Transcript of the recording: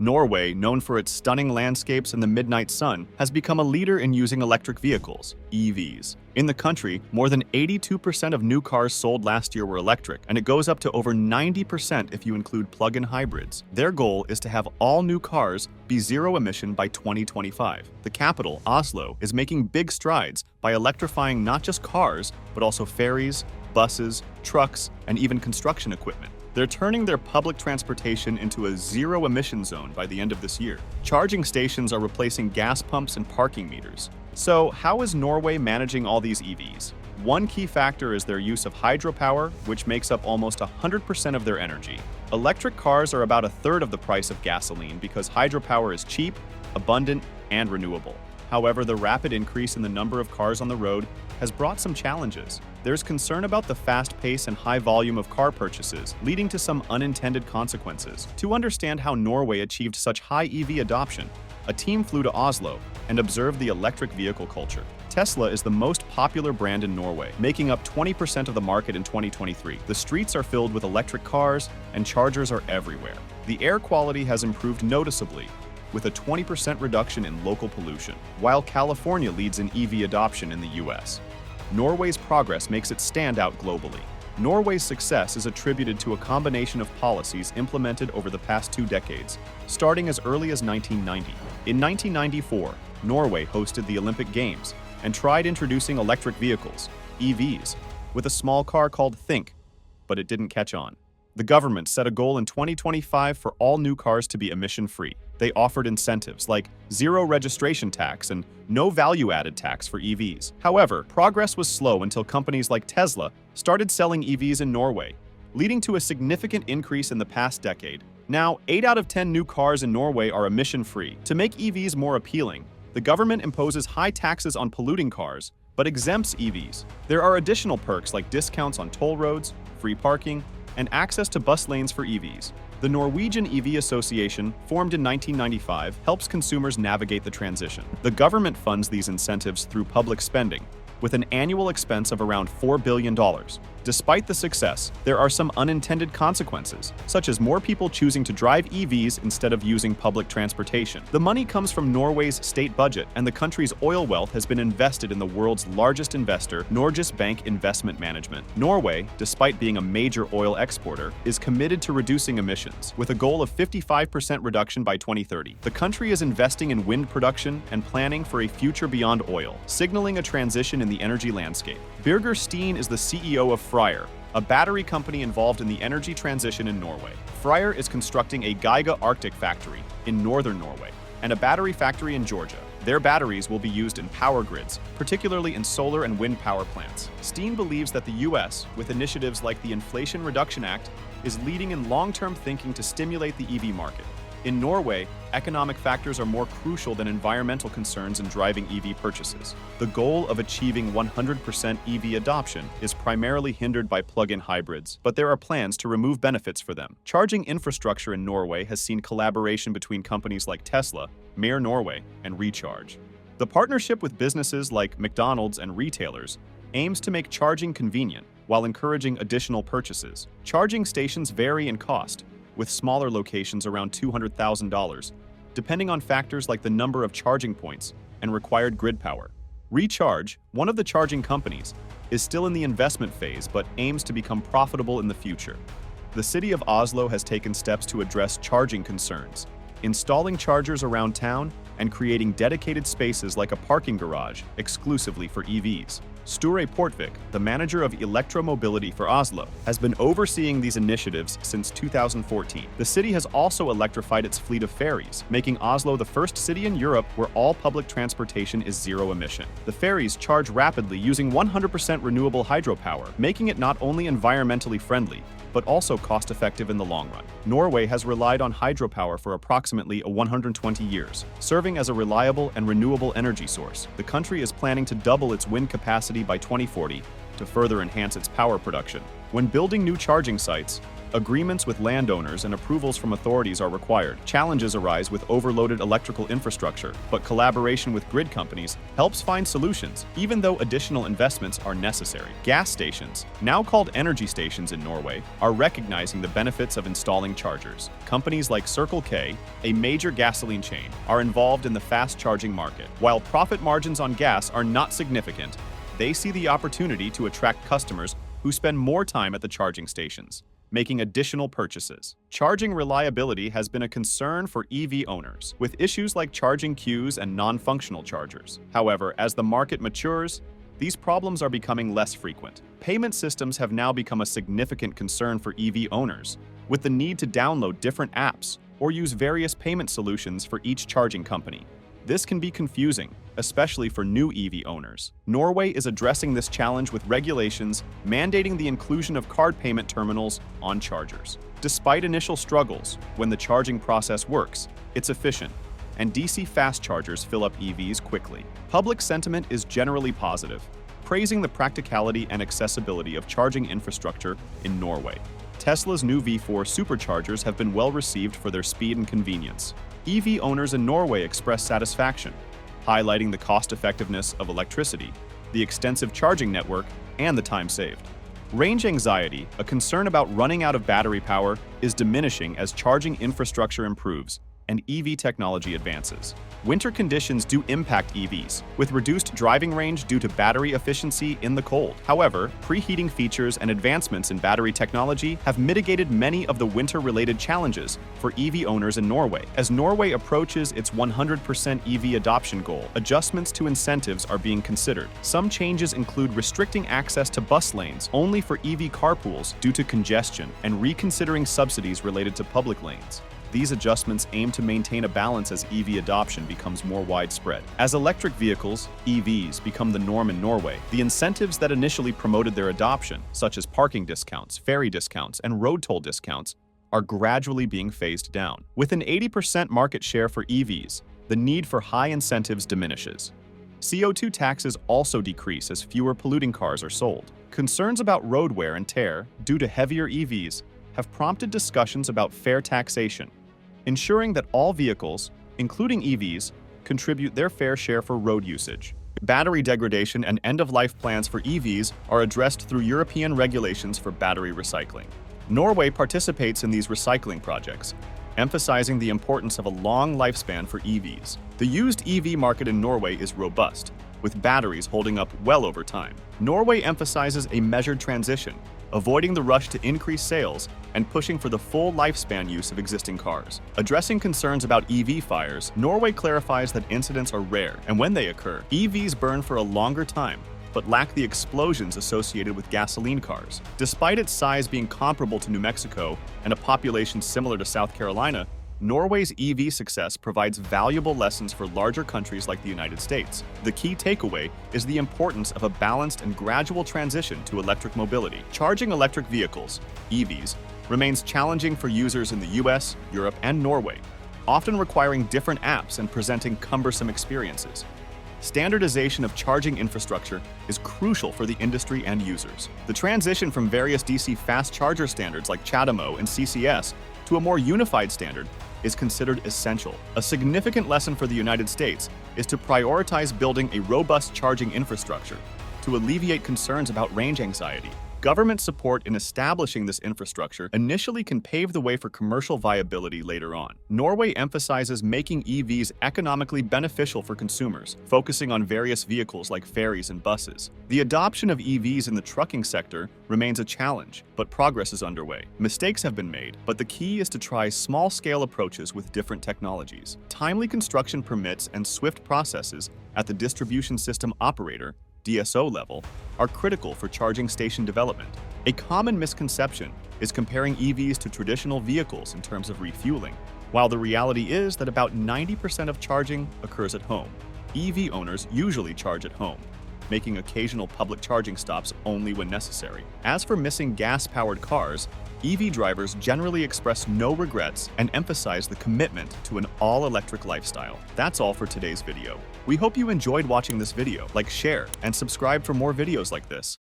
Norway, known for its stunning landscapes and the midnight sun, has become a leader in using electric vehicles, EVs. In the country, more than 82% of new cars sold last year were electric, and it goes up to over 90% if you include plug-in hybrids. Their goal is to have all new cars be zero-emission by 2025. The capital, Oslo, is making big strides by electrifying not just cars, but also ferries, buses, trucks, and even construction equipment. They're turning their public transportation into a zero-emission zone by the end of this year. Charging stations are replacing gas pumps and parking meters. So, how is Norway managing all these EVs? One key factor is their use of hydropower, which makes up almost 100% of their energy. Electric cars are about a third of the price of gasoline because hydropower is cheap, abundant, and renewable. However, the rapid increase in the number of cars on the road has brought some challenges. There's concern about the fast pace and high volume of car purchases, leading to some unintended consequences. To understand how Norway achieved such high EV adoption, a team flew to Oslo and observed the electric vehicle culture. Tesla is the most popular brand in Norway, making up 20% of the market in 2023. The streets are filled with electric cars, and chargers are everywhere. The air quality has improved noticeably, with a 20% reduction in local pollution, while California leads in EV adoption in the US. Norway's progress makes it stand out globally. Norway's success is attributed to a combination of policies implemented over the past 2 decades, starting as early as 1990. In 1994, Norway hosted the Olympic Games and tried introducing electric vehicles, EVs, with a small car called Think, but it didn't catch on. The government set a goal in 2025 for all new cars to be emission-free. They offered incentives like zero registration tax and no value-added tax for EVs. However, progress was slow until companies like Tesla started selling EVs in Norway, leading to a significant increase in the past decade. Now, 8 out of 10 new cars in Norway are emission-free. To make EVs more appealing, the government imposes high taxes on polluting cars, but exempts EVs. There are additional perks like discounts on toll roads, free parking, and access to bus lanes for EVs. The Norwegian EV Association, formed in 1995, helps consumers navigate the transition. The government funds these incentives through public spending, with an annual expense of around $4 billion. Despite the success, there are some unintended consequences, such as more people choosing to drive EVs instead of using public transportation. The money comes from Norway's state budget, and the country's oil wealth has been invested in the world's largest investor, Norges Bank Investment Management. Norway, despite being a major oil exporter, is committed to reducing emissions, with a goal of 55% reduction by 2030. The country is investing in wind production and planning for a future beyond oil, signaling a transition in the energy landscape. Birger Steen is the CEO of Freyr, a battery company involved in the energy transition in Norway. Freyr is constructing a Giga Arctic factory in northern Norway and a battery factory in Georgia. Their batteries will be used in power grids, particularly in solar and wind power plants. Steen believes that the US, with initiatives like the Inflation Reduction Act, is leading in long-term thinking to stimulate the EV market. In Norway, economic factors are more crucial than environmental concerns in driving EV purchases. The goal of achieving 100% EV adoption is primarily hindered by plug-in hybrids, but there are plans to remove benefits for them. Charging infrastructure in Norway has seen collaboration between companies like Tesla, Mer Norway, and Recharge. The partnership with businesses like McDonald's and retailers aims to make charging convenient while encouraging additional purchases. Charging stations vary in cost, with smaller locations around $200,000, depending on factors like the number of charging points and required grid power. Recharge, one of the charging companies, is still in the investment phase but aims to become profitable in the future. The city of Oslo has taken steps to address charging concerns, installing chargers around town and creating dedicated spaces like a parking garage exclusively for EVs. Sture Portvik, the manager of electromobility for Oslo, has been overseeing these initiatives since 2014. The city has also electrified its fleet of ferries, making Oslo the first city in Europe where all public transportation is zero emission. The ferries charge rapidly using 100% renewable hydropower, making it not only environmentally friendly, but also cost-effective in the long run. Norway has relied on hydropower for approximately 120 years, serving as a reliable and renewable energy source. The country is planning to double its wind capacity by 2040 to further enhance its power production. When building new charging sites, agreements with landowners and approvals from authorities are required. Challenges arise with overloaded electrical infrastructure, but collaboration with grid companies helps find solutions, even though additional investments are necessary. Gas stations, now called energy stations in Norway, are recognizing the benefits of installing chargers. Companies like Circle K, a major gasoline chain, are involved in the fast charging market. While profit margins on gas are not significant, they see the opportunity to attract customers who spend more time at the charging stations, making additional purchases. Charging reliability has been a concern for EV owners, with issues like charging queues and non-functional chargers. However, as the market matures, these problems are becoming less frequent. Payment systems have now become a significant concern for EV owners, with the need to download different apps or use various payment solutions for each charging company. This can be confusing, especially for new EV owners. Norway is addressing this challenge with regulations mandating the inclusion of card payment terminals on chargers. Despite initial struggles, when the charging process works, it's efficient, and DC fast chargers fill up EVs quickly. Public sentiment is generally positive, praising the practicality and accessibility of charging infrastructure in Norway. Tesla's new V4 superchargers have been well received for their speed and convenience. EV owners in Norway express satisfaction, highlighting the cost-effectiveness of electricity, the extensive charging network, and the time saved. Range anxiety, a concern about running out of battery power, is diminishing as charging infrastructure improves and EV technology advances. Winter conditions do impact EVs, with reduced driving range due to battery efficiency in the cold. However, preheating features and advancements in battery technology have mitigated many of the winter-related challenges for EV owners in Norway. As Norway approaches its 100% EV adoption goal, adjustments to incentives are being considered. Some changes include restricting access to bus lanes only for EV carpools due to congestion and reconsidering subsidies related to public lanes. These adjustments aim to maintain a balance as EV adoption becomes more widespread. As electric vehicles, EVs, become the norm in Norway, the incentives that initially promoted their adoption, such as parking discounts, ferry discounts, and road toll discounts, are gradually being phased down. With an 80% market share for EVs, the need for high incentives diminishes. CO2 taxes also decrease as fewer polluting cars are sold. Concerns about road wear and tear due to heavier EVs have prompted discussions about fair taxation, ensuring that all vehicles, including EVs, contribute their fair share for road usage. Battery degradation and end-of-life plans for EVs are addressed through European regulations for battery recycling. Norway participates in these recycling projects, emphasizing the importance of a long lifespan for EVs. The used EV market in Norway is robust, with batteries holding up well over time. Norway emphasizes a measured transition, avoiding the rush to increase sales and pushing for the full lifespan use of existing cars. Addressing concerns about EV fires, Norway clarifies that incidents are rare, and when they occur, EVs burn for a longer time, but lack the explosions associated with gasoline cars. Despite its size being comparable to New Mexico and a population similar to South Carolina, Norway's EV success provides valuable lessons for larger countries like the United States. The key takeaway is the importance of a balanced and gradual transition to electric mobility. Charging electric vehicles, EVs, remains challenging for users in the US, Europe, and Norway, often requiring different apps and presenting cumbersome experiences. Standardization of charging infrastructure is crucial for the industry and users. The transition from various DC fast charger standards like CHAdeMO and CCS to a more unified standard is considered essential. A significant lesson for the United States is to prioritize building a robust charging infrastructure to alleviate concerns about range anxiety. Government support in establishing this infrastructure initially can pave the way for commercial viability later on. Norway emphasizes making EVs economically beneficial for consumers, focusing on various vehicles like ferries and buses. The adoption of EVs in the trucking sector remains a challenge, but progress is underway. Mistakes have been made, but the key is to try small-scale approaches with different technologies. Timely construction permits and swift processes at the distribution system operator DSO level are critical for charging station development. A common misconception is comparing EVs to traditional vehicles in terms of refueling, while the reality is that about 90% of charging occurs at home. EV owners usually charge at home, making occasional public charging stops only when necessary. As for missing gas-powered cars, EV drivers generally express no regrets and emphasize the commitment to an all-electric lifestyle. That's all for today's video. We hope you enjoyed watching this video. Like, share, and subscribe for more videos like this.